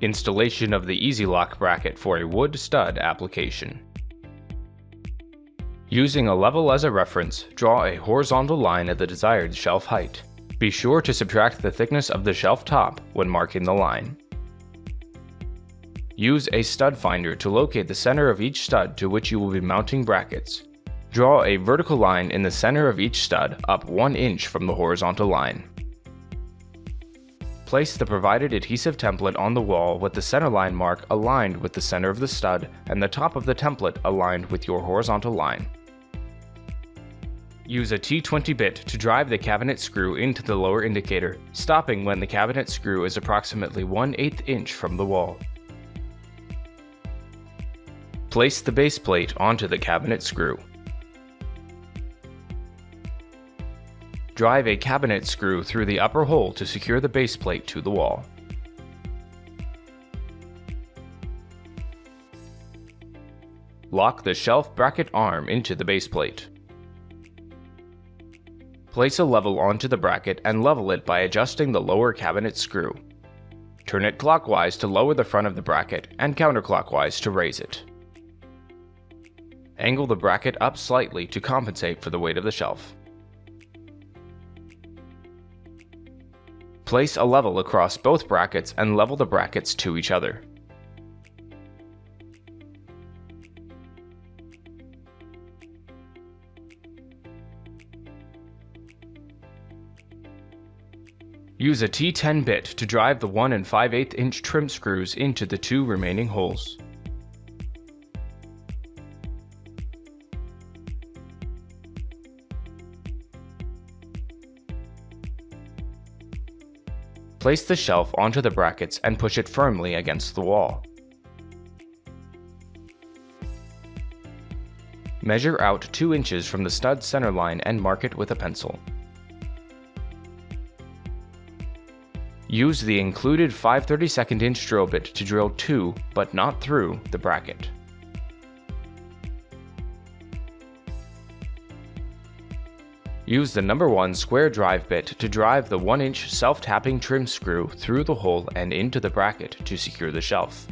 Installation of the EZ-Loc bracket for a wood stud application. Using a level as a reference, draw a horizontal line at the desired shelf height. Be sure to subtract the thickness of the shelf top when marking the line. Use a stud finder to locate the center of each stud to which you will be mounting brackets. Draw a vertical line in the center of each stud up 1 inch from the horizontal line. Place the provided adhesive template on the wall with the center line mark aligned with the center of the stud and the top of the template aligned with your horizontal line. Use a T20 bit to drive the cabinet screw into the lower indicator, stopping when the cabinet screw is approximately 1/8 inch from the wall. Place the base plate onto the cabinet screw. Drive a cabinet screw through the upper hole to secure the base plate to the wall. Lock the shelf bracket arm into the base plate. Place a level onto the bracket and level it by adjusting the lower cabinet screw. Turn it clockwise to lower the front of the bracket and counterclockwise to raise it. Angle the bracket up slightly to compensate for the weight of the shelf. Place a level across both brackets and level the brackets to each other. Use a T10 bit to drive the 1 5/8 inch trim screws into the 2 remaining holes. Place the shelf onto the brackets and push it firmly against the wall. Measure out 2 inches from the stud center line and mark it with a pencil. Use the included 5/32 inch drill bit to drill to, but not through, the bracket. Use the number 1 square drive bit to drive the 1 inch self-tapping trim screw through the hole and into the bracket to secure the shelf.